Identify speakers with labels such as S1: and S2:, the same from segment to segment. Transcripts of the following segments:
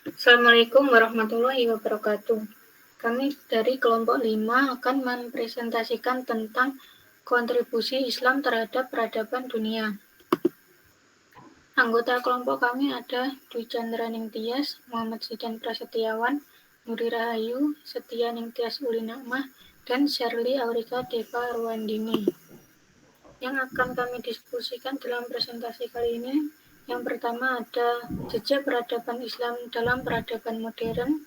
S1: Assalamualaikum warahmatullahi wabarakatuh. Kami dari kelompok 5 akan mempresentasikan tentang kontribusi Islam terhadap peradaban dunia. Anggota kelompok kami ada Dwi Chandra Ningtyas, Muhammad Zidan Prasetyawan, Nuri Rahayu, Setia Ningtyas Ulinakmah, dan Shirley Aurika Deva Ruandini. Yang akan kami diskusikan dalam presentasi kali ini, yang pertama ada jejak peradaban Islam dalam peradaban modern.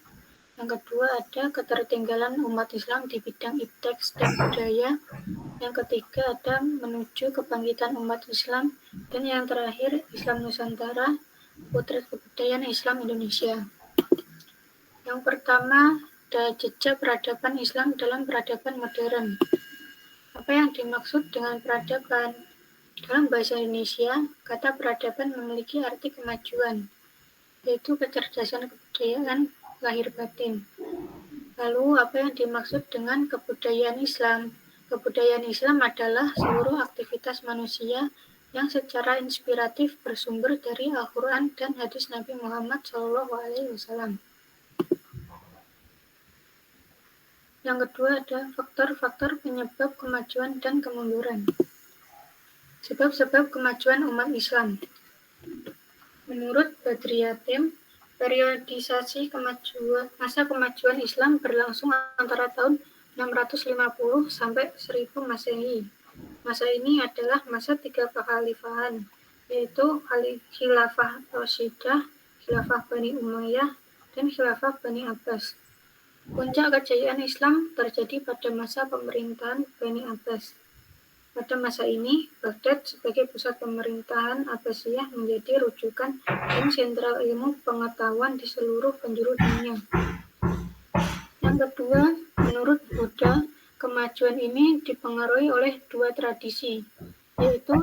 S1: Yang kedua ada ketertinggalan umat Islam di bidang ipteks dan budaya. Yang ketiga ada menuju kebangkitan umat Islam. Dan yang terakhir Islam Nusantara, potret kebudayaan Islam Indonesia. Yang pertama ada jejak peradaban Islam dalam peradaban modern. Apa yang dimaksud dengan peradaban? Dalam bahasa Indonesia, kata peradaban memiliki arti kemajuan, yaitu kecerdasan kebudayaan lahir batin. Lalu, apa yang dimaksud dengan kebudayaan Islam? Kebudayaan Islam adalah seluruh aktivitas manusia yang secara inspiratif bersumber dari Al-Quran dan hadis Nabi Muhammad SAW. Yang kedua ada faktor-faktor penyebab kemajuan dan kemunduran. Sebab-sebab kemajuan umat Islam. Menurut Badriyatim, periodisasi masa kemajuan Islam berlangsung antara tahun 650 sampai 1000 Masehi. Masa ini adalah masa 3 kekhalifahan, yaitu Khilafah Rashidah, Khilafah Bani Umayyah, dan Khilafah Bani Abbas. Puncak kejayaan Islam terjadi pada masa pemerintahan Bani Abbas. Pada masa ini, Baghdad sebagai pusat pemerintahan Abbasiyah menjadi rujukan dan sentral ilmu pengetahuan di seluruh penjuru dunia. Yang kedua, menurut Buddha, kemajuan ini dipengaruhi oleh dua tradisi, yaitu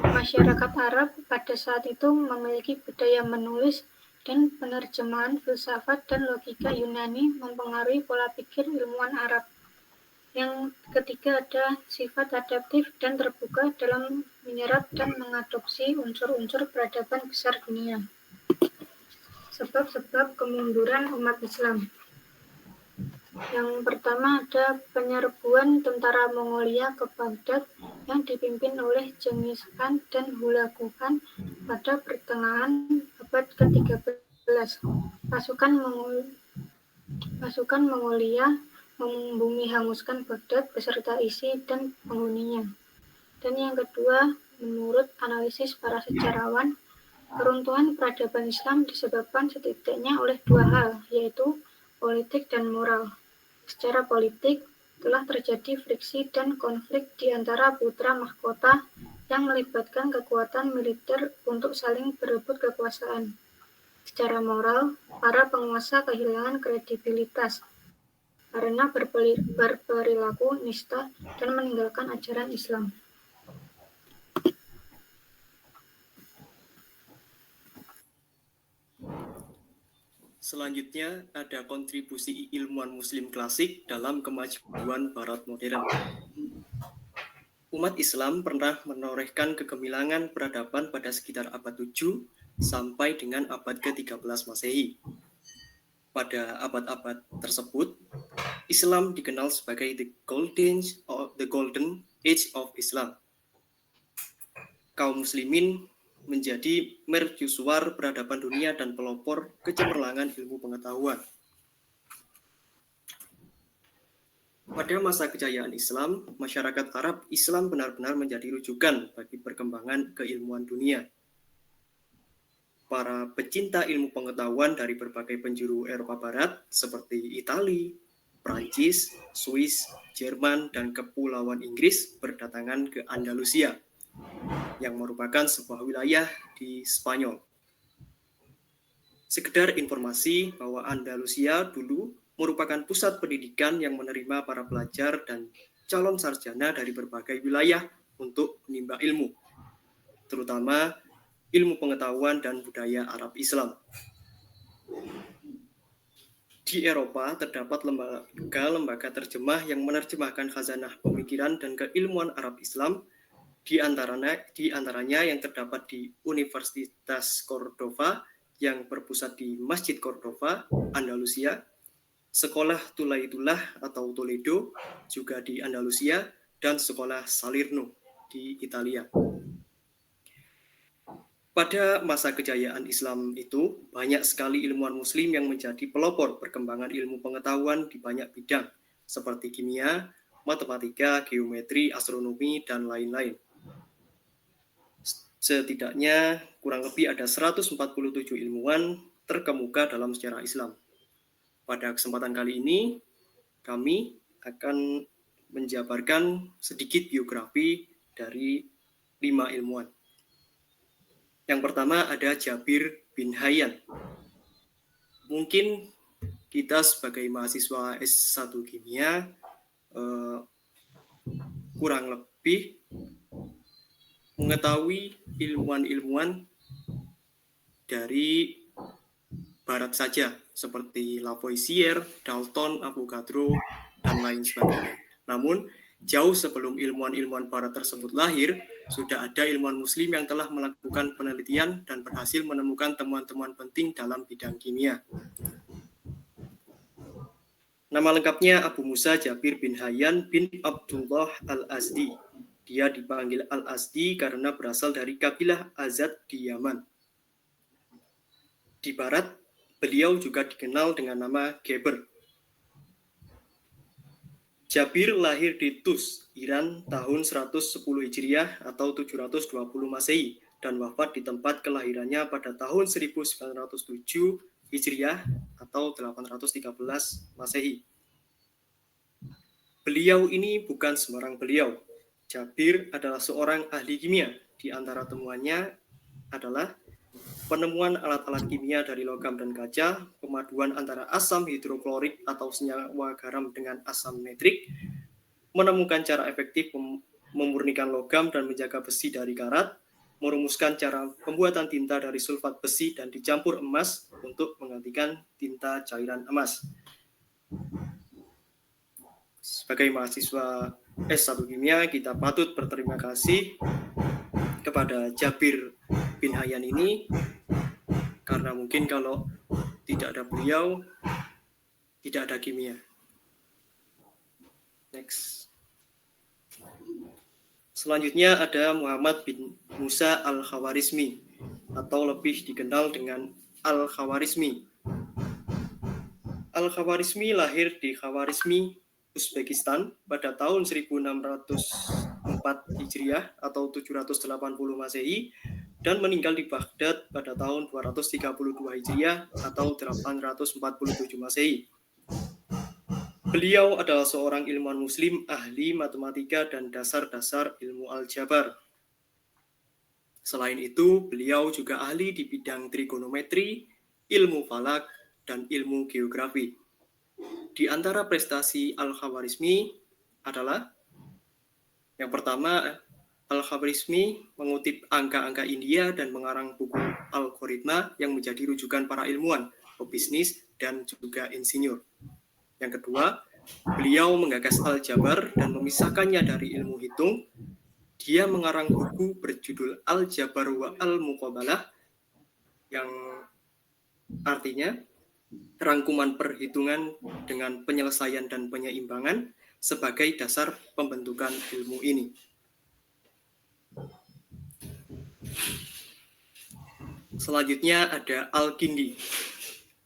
S1: masyarakat Arab pada saat itu memiliki budaya menulis dan penerjemahan filsafat dan logika Yunani mempengaruhi pola pikir ilmuwan Arab. Yang ketiga ada sifat adaptif dan terbuka dalam menyerap dan mengadopsi unsur-unsur peradaban besar dunia. Sebab-sebab kemunduran umat Islam. Yang pertama ada penyerbuan tentara Mongolia ke Baghdad yang dipimpin oleh Genghis Khan dan Hulagu Khan pada pertengahan abad ke-13. Pasukan Mongolia membumi hanguskan Baghdad beserta isi dan penghuninya. Dan yang kedua, menurut analisis para sejarawan, keruntuhan peradaban Islam disebabkan setidaknya oleh dua hal, yaitu politik dan moral. Secara politik, telah terjadi friksi dan konflik di antara putra mahkota yang melibatkan kekuatan militer untuk saling berebut kekuasaan. Secara moral, para penguasa kehilangan kredibilitas karena berperilaku nista dan meninggalkan ajaran Islam.
S2: Selanjutnya ada kontribusi ilmuwan muslim klasik dalam kemajuan barat modern. Umat Islam pernah menorehkan kegemilangan peradaban pada sekitar abad 7 sampai dengan abad ke-13 Masehi. Pada abad-abad tersebut, Islam dikenal sebagai the golden age of Islam. Kaum muslimin menjadi mercusuar peradaban dunia dan pelopor kecemerlangan ilmu pengetahuan. Pada masa kejayaan Islam, masyarakat Arab Islam benar-benar menjadi rujukan bagi perkembangan keilmuan dunia. Para pecinta ilmu pengetahuan dari berbagai penjuru Eropa Barat seperti Italia, Prancis, Swiss, Jerman, dan Kepulauan Inggris berdatangan ke Andalusia, yang merupakan sebuah wilayah di Spanyol. Sekedar informasi bahwa Andalusia dulu merupakan pusat pendidikan yang menerima para pelajar dan calon sarjana dari berbagai wilayah untuk menimba ilmu, terutama ilmu pengetahuan dan budaya Arab Islam. Di Eropa terdapat lembaga terjemah yang menerjemahkan khazanah pemikiran dan keilmuan Arab Islam, di antaranya yang terdapat di Universitas Cordova yang berpusat di Masjid Cordova, Andalusia, Sekolah Tulaitullah atau Toledo juga di Andalusia, dan Sekolah Salerno di Italia. Pada masa kejayaan Islam itu, banyak sekali ilmuwan muslim yang menjadi pelopor perkembangan ilmu pengetahuan di banyak bidang, seperti kimia, matematika, geometri, astronomi, dan lain-lain. Setidaknya kurang lebih ada 147 ilmuwan terkemuka dalam sejarah Islam. Pada kesempatan kali ini, kami akan menjabarkan sedikit biografi dari 5 ilmuwan. Yang pertama ada Jabir bin Hayyan. Mungkin kita sebagai mahasiswa S1 Kimia kurang lebih mengetahui ilmuwan-ilmuwan dari barat saja, seperti Lavoisier, Dalton, Avogadro, dan lain sebagainya. Namun, jauh sebelum ilmuwan-ilmuwan barat tersebut lahir, sudah ada ilmuwan muslim yang telah melakukan penelitian dan berhasil menemukan temuan-temuan penting dalam bidang kimia. Nama lengkapnya Abu Musa Jabir bin Hayyan bin Abdullah al-Azdi. Dia dipanggil al-Azdi karena berasal dari kabilah Azad di Yaman. Di barat, beliau juga dikenal dengan nama Geber. Jabir lahir di Tus, Iran tahun 110 Hijriah atau 720 Masehi dan wafat di tempat kelahirannya pada tahun 1907 Hijriah atau 813 Masehi. Beliau ini bukan sembarang beliau. Jabir adalah seorang ahli kimia. Di antara temuannya adalah penemuan alat-alat kimia dari logam dan kaca, pemaduan antara asam hidroklorik atau senyawa garam dengan asam nitrik, menemukan cara efektif memurnikan logam dan menjaga besi dari karat, merumuskan cara pembuatan tinta dari sulfat besi dan dicampur emas untuk menggantikan tinta cairan emas. Sebagai mahasiswa S1 Kimia, kita patut berterima kasih kepada Jabir bin Hayyan ini, karena mungkin kalau tidak ada beliau, tidak ada kimia. Next. Selanjutnya ada Muhammad bin Musa al-Khawarizmi, atau lebih dikenal dengan Al-Khawarizmi. Al-Khawarizmi lahir di Khawarizmi, Uzbekistan pada tahun 1604 Hijriah atau 780 Masehi dan meninggal di Baghdad pada tahun 232 Hijriah atau 847 Masehi. Beliau adalah seorang ilmuwan muslim, ahli matematika dan dasar-dasar ilmu aljabar. Selain itu, beliau juga ahli di bidang trigonometri, ilmu falak, dan ilmu geografi. Di antara prestasi Al-Khawarizmi adalah yang pertama, Al-Khawarizmi mengutip angka-angka India dan mengarang buku algoritma yang menjadi rujukan para ilmuwan, pebisnis, dan juga insinyur. Yang kedua, beliau menggagas aljabar dan memisahkannya dari ilmu hitung. Dia mengarang buku berjudul Al-Jabar wa Al-Muqabalah, yang artinya rangkuman perhitungan dengan penyelesaian dan penyeimbangan sebagai dasar pembentukan ilmu ini. Selanjutnya ada Al-Kindi.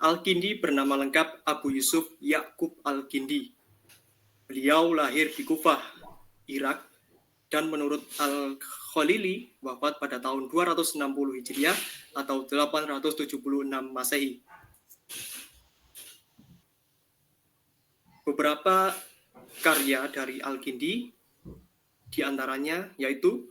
S2: Al-Kindi bernama lengkap Abu Yusuf Ya'qub Al-Kindi. Beliau lahir di Kufah, Irak, dan menurut Al-Khalili wafat pada tahun 260 Hijriah atau 876 Masehi. Beberapa karya dari Al-Kindi diantaranya yaitu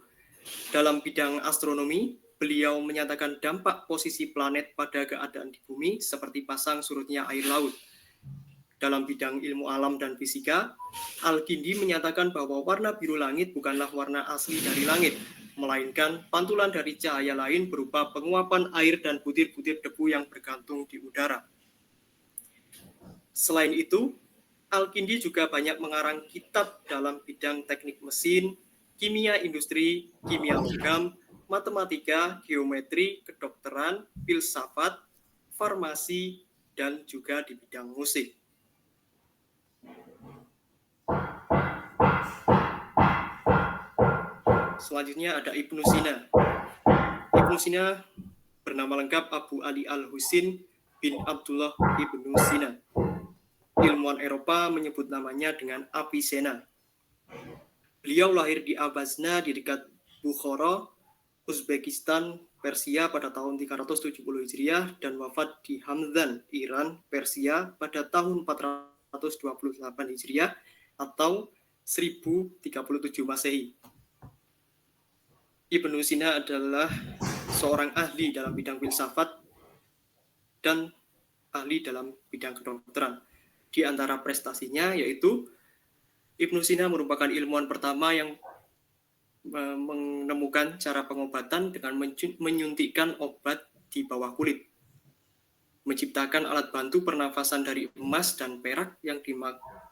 S2: dalam bidang astronomi, beliau menyatakan dampak posisi planet pada keadaan di bumi seperti pasang surutnya air laut. Dalam bidang ilmu alam dan fisika, Al-Kindi menyatakan bahwa warna biru langit bukanlah warna asli dari langit, melainkan pantulan dari cahaya lain berupa penguapan air dan butir-butir debu yang bergantung di udara. Selain itu, Al-Kindi juga banyak mengarang kitab dalam bidang teknik mesin, kimia industri, kimia logam, matematika, geometri, kedokteran, filsafat, farmasi, dan juga di bidang musik. Selanjutnya ada Ibnu Sina. Ibnu Sina bernama lengkap Abu Ali Al-Husin bin Abdullah Ibnu Sina. Ilmuwan Eropa menyebut namanya dengan Avicenna. Beliau lahir di Abazna di dekat Bukhara, Uzbekistan, Persia pada tahun 370 Hijriah dan wafat di Hamdan, Iran, Persia pada tahun 428 Hijriah atau 1037 Masehi. Ibnu Sina adalah seorang ahli dalam bidang filsafat dan ahli dalam bidang kedokteran. Di antara prestasinya yaitu Ibnu Sina merupakan ilmuwan pertama yang menemukan cara pengobatan dengan menyuntikkan obat di bawah kulit, menciptakan alat bantu pernafasan dari emas dan perak yang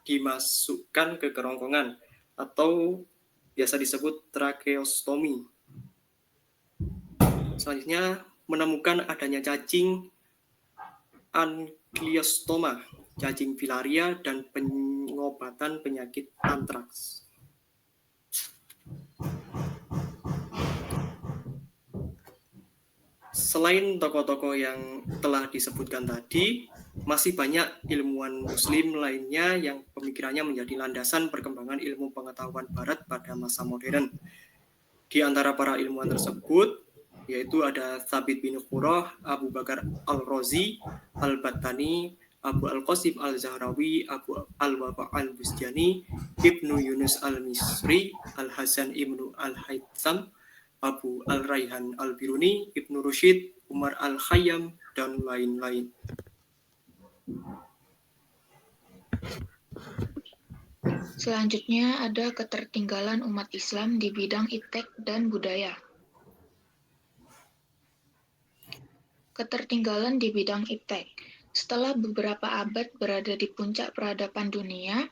S2: dimasukkan ke kerongkongan atau biasa disebut tracheostomy. Selanjutnya menemukan adanya cacing angiosperma, cacing filaria, dan pengobatan penyakit antraks. Selain tokoh-tokoh yang telah disebutkan tadi, masih banyak ilmuwan muslim lainnya yang pemikirannya menjadi landasan perkembangan ilmu pengetahuan barat pada masa modern. Di antara para ilmuwan tersebut, yaitu ada Thabit bin Qurrah, Abu Bakar Al-Razi, Al-Battani, Abu Al-Qasim Al-Zahrawi, Abu Al-Wafa Al-Bustani, Ibnu Yunus Al-Misri, Al-Hasan Ibnu Al-Haytham, Abu Al-Raihan Al-Biruni, Ibnu Rushid, Umar Al-Khayyam, dan lain-lain.
S3: Selanjutnya ada ketertinggalan umat Islam di bidang iptek dan budaya. Ketertinggalan di bidang iptek. Setelah beberapa abad berada di puncak peradaban dunia,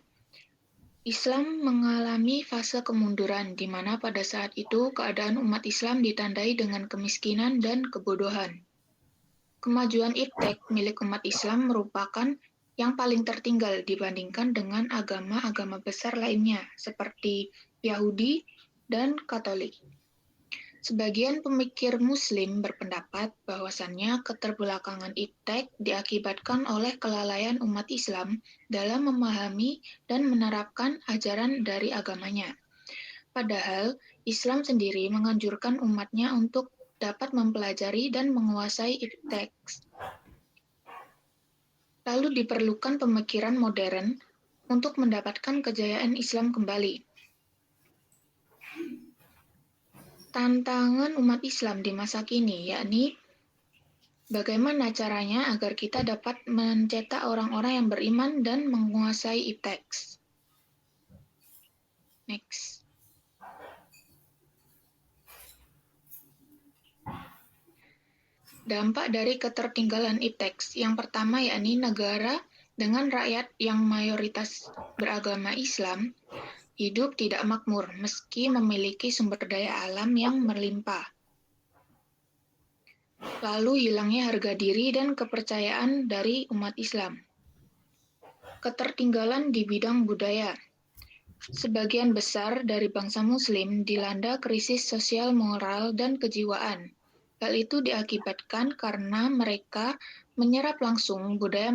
S3: Islam mengalami fase kemunduran, di mana pada saat itu keadaan umat Islam ditandai dengan kemiskinan dan kebodohan. Kemajuan iptek milik umat Islam merupakan yang paling tertinggal dibandingkan dengan agama-agama besar lainnya, seperti Yahudi dan Katolik. Sebagian pemikir Muslim berpendapat bahwasannya keterbelakangan iptek diakibatkan oleh kelalaian umat Islam dalam memahami dan menerapkan ajaran dari agamanya. Padahal, Islam sendiri menganjurkan umatnya untuk dapat mempelajari dan menguasai iptek. Lalu diperlukan pemikiran modern untuk mendapatkan kejayaan Islam kembali. Tantangan umat Islam di masa kini, yakni bagaimana caranya agar kita dapat mencetak orang-orang yang beriman dan menguasai iptek. Next. Dampak dari ketertinggalan iptek. Yang pertama yakni negara dengan rakyat yang mayoritas beragama Islam hidup tidak makmur meski memiliki sumber daya alam yang melimpah. Lalu hilangnya harga diri dan kepercayaan dari umat Islam. Ketertinggalan di bidang budaya. Sebagian besar dari bangsa Muslim dilanda krisis sosial, moral, dan kejiwaan. Hal itu diakibatkan karena mereka menyerap langsung budaya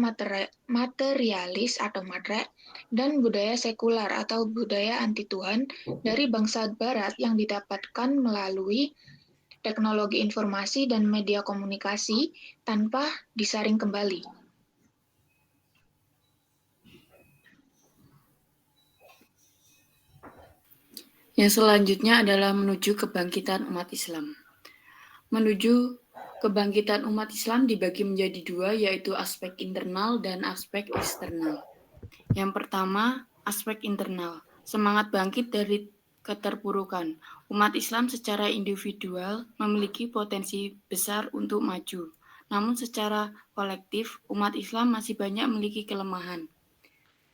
S3: materialis atau matre dan budaya sekular atau budaya anti Tuhan dari bangsa Barat yang didapatkan melalui teknologi informasi dan media komunikasi tanpa disaring kembali.
S4: Yang selanjutnya adalah menuju kebangkitan umat Islam. Menuju kebangkitan umat Islam dibagi menjadi dua, yaitu aspek internal dan aspek eksternal. Yang pertama, aspek internal. Semangat bangkit dari keterpurukan. Umat Islam secara individual memiliki potensi besar untuk maju. Namun secara kolektif, umat Islam masih banyak memiliki kelemahan.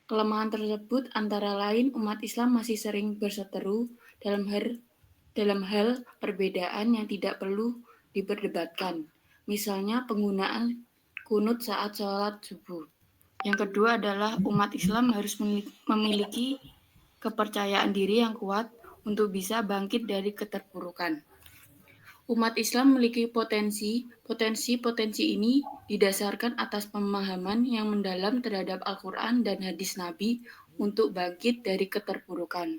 S4: Kelemahan tersebut antara lain umat Islam masih sering berseteru dalam hal perbedaan yang tidak perlu diperdebatkan. Misalnya penggunaan kunut saat sholat subuh. Yang kedua adalah umat Islam harus memiliki kepercayaan diri yang kuat untuk bisa bangkit dari keterpurukan. Umat Islam memiliki potensi ini didasarkan atas pemahaman yang mendalam terhadap Al-Quran dan hadis Nabi untuk bangkit dari keterpurukan.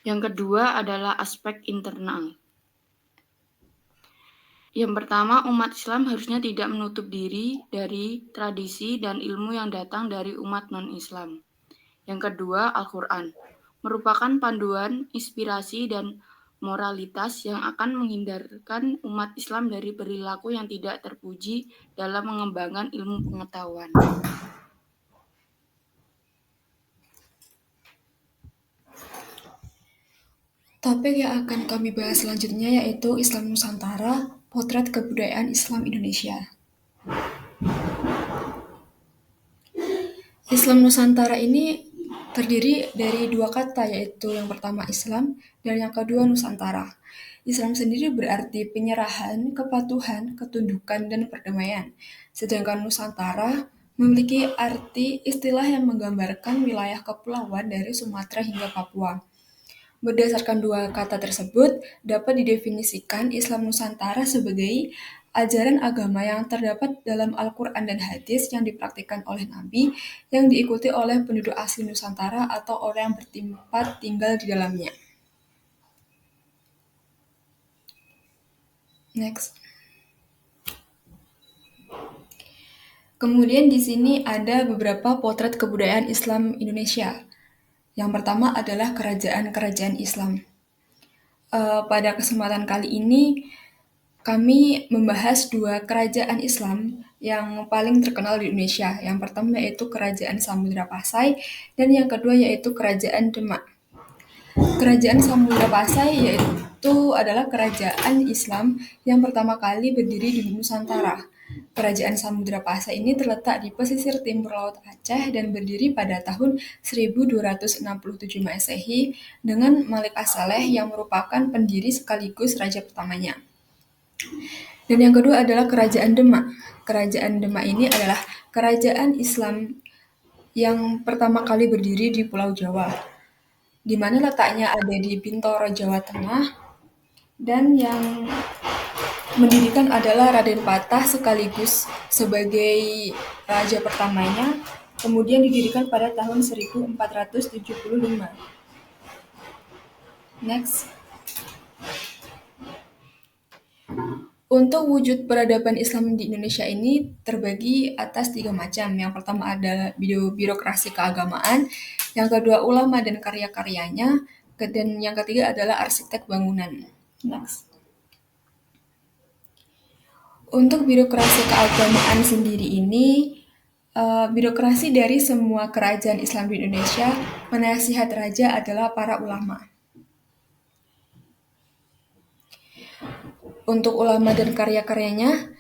S4: Yang kedua adalah aspek internal. Yang pertama, umat Islam harusnya tidak menutup diri dari tradisi dan ilmu yang datang dari umat non-Islam. Yang kedua, Al-Quran merupakan panduan, inspirasi, dan moralitas yang akan menghindarkan umat Islam dari perilaku yang tidak terpuji dalam mengembangkan ilmu pengetahuan.
S5: Topik yang akan kami bahas selanjutnya yaitu Islam Nusantara, Potret Kebudayaan Islam Indonesia. Islam Nusantara ini terdiri dari dua kata, yaitu yang pertama Islam dan yang kedua Nusantara. Islam sendiri berarti penyerahan, kepatuhan, ketundukan, dan perdamaian. Sedangkan Nusantara memiliki arti istilah yang menggambarkan wilayah kepulauan dari Sumatera hingga Papua. Berdasarkan dua kata tersebut, dapat didefinisikan Islam Nusantara sebagai ajaran agama yang terdapat dalam Al-Quran dan hadis yang dipraktikkan oleh Nabi, yang diikuti oleh penduduk asli Nusantara atau orang yang bertempat tinggal di dalamnya. Next. Kemudian di sini ada beberapa potret kebudayaan Islam Indonesia. Yang pertama adalah kerajaan-kerajaan Islam. Pada kesempatan kali ini, kami membahas dua kerajaan Islam yang paling terkenal di Indonesia. Yang pertama yaitu Kerajaan Samudra Pasai, dan yang kedua yaitu Kerajaan Demak. Kerajaan Samudra Pasai yaitu adalah kerajaan Islam yang pertama kali berdiri di Nusantara. Kerajaan Samudra Pasai ini terletak di pesisir timur Laut Aceh dan berdiri pada tahun 1267 Masehi dengan Malik As-Saleh yang merupakan pendiri sekaligus raja pertamanya. Dan yang kedua adalah Kerajaan Demak. Kerajaan Demak ini adalah kerajaan Islam yang pertama kali berdiri di Pulau Jawa, di mana letaknya ada di Bintoro, Jawa Tengah, dan yang mendirikan adalah Raden Patah sekaligus sebagai raja pertamanya, kemudian didirikan pada tahun 1475. Next. Untuk wujud peradaban Islam di Indonesia ini terbagi atas 3 macam. Yang pertama adalah birokrasi keagamaan, yang kedua ulama dan karya-karyanya, dan yang ketiga adalah arsitek bangunan. Next. Untuk birokrasi keagamaan sendiri ini, birokrasi dari semua kerajaan Islam di Indonesia, penasihat raja adalah para ulama. Untuk ulama dan karya-karyanya,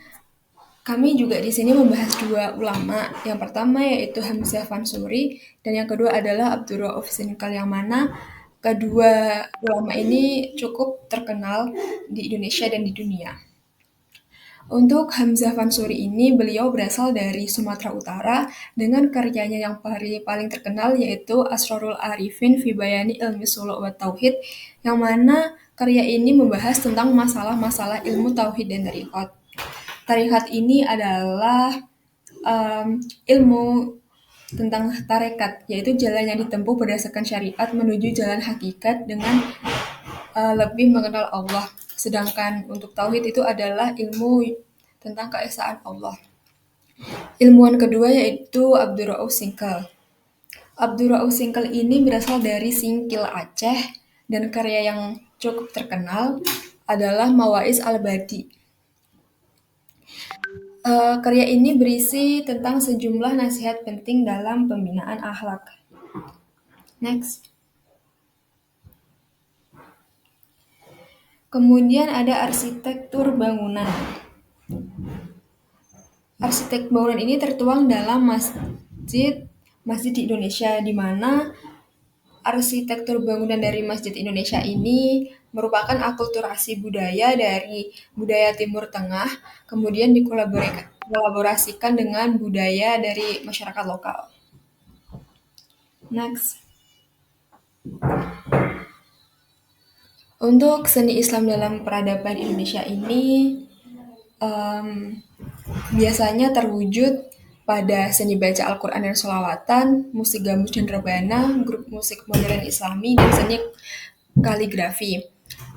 S5: kami juga di sini membahas dua ulama. Yang pertama yaitu Hamzah Fansuri, dan yang kedua adalah Abdurrauf Sinkal, yang mana kedua ulama ini cukup terkenal di Indonesia dan di dunia. Untuk Hamzah Fansuri ini, beliau berasal dari Sumatera Utara dengan karyanya yang paling terkenal yaitu Asrarul Arifin fi Bayani Ilmi Suluk wa Tauhid, yang mana karya ini membahas tentang masalah-masalah ilmu tauhid dan tariqat. Tariqat ini adalah ilmu tentang tarekat, yaitu jalan yang ditempuh berdasarkan syariat menuju jalan hakikat dengan lebih mengenal Allah. Sedangkan untuk tauhid itu adalah ilmu tentang keesaan Allah. Ilmuwan kedua yaitu Abdurrauf Sinkal. Abdurrauf Sinkal ini berasal dari Singkil, Aceh, dan karya yang cukup terkenal adalah Mawaiz Al-Badi. Karya ini berisi tentang sejumlah nasihat penting dalam pembinaan akhlak. Next. Kemudian ada arsitektur bangunan. Arsitek bangunan ini tertuang dalam masjid di Indonesia, di mana arsitektur bangunan dari masjid Indonesia ini merupakan akulturasi budaya dari budaya Timur Tengah, kemudian kolaborasikan dengan budaya dari masyarakat lokal. Next. Untuk seni Islam dalam peradaban Indonesia ini biasanya terwujud pada seni baca Al-Quran dan Sholawatan, musik gambus dan rebana, grup musik modern Islami, dan seni kaligrafi.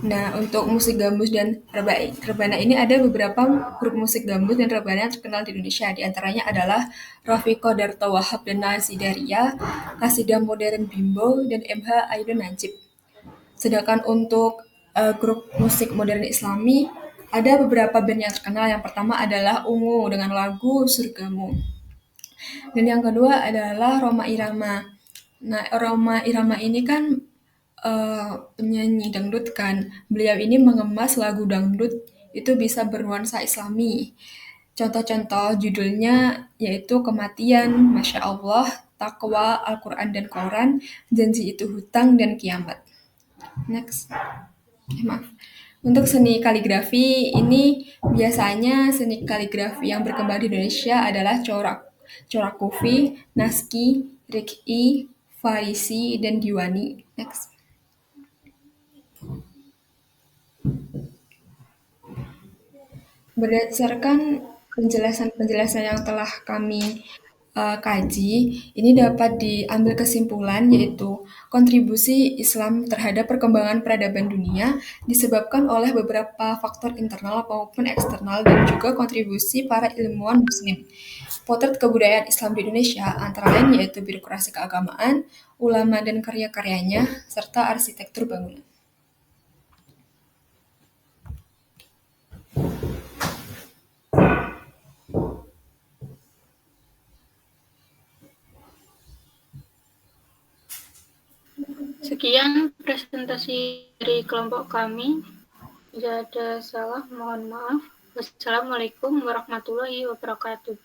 S5: Nah, untuk musik gambus dan rebana ini ada beberapa grup musik gambus dan rebana yang terkenal di Indonesia. Di antaranya adalah Rafiqah Darto Wahab dan Nazidaria, Kasidah Modern Bimbo, dan MH Aidon Najib. Sedangkan untuk grup musik modern Islami, ada beberapa band yang terkenal. Yang pertama adalah Ungu dengan lagu Surgamu. Dan yang kedua adalah Rhoma Irama. Nah, Rhoma Irama ini kan penyanyi dangdut kan. Beliau ini mengemas lagu dangdut itu bisa bernuansa Islami. Contoh-contoh judulnya yaitu Kematian, Masya Allah, Takwa, Al-Quran dan Quran, Janji Itu Hutang, dan Kiamat. Next. Maaf. Untuk seni kaligrafi ini biasanya seni kaligrafi yang berkembang di Indonesia adalah corak kufi, naski, rik'i, farisi, dan diwani. Next. Berdasarkan penjelasan-penjelasan yang telah kami kaji, ini dapat diambil kesimpulan yaitu kontribusi Islam terhadap perkembangan peradaban dunia disebabkan oleh beberapa faktor internal maupun eksternal dan juga kontribusi para ilmuwan muslim. Potret kebudayaan Islam di Indonesia antara lain yaitu birokrasi keagamaan, ulama dan karya-karyanya, serta arsitektur bangunan.
S1: Sekian presentasi dari kelompok kami. Jika ada salah, mohon maaf. Wassalamualaikum warahmatullahi wabarakatuh.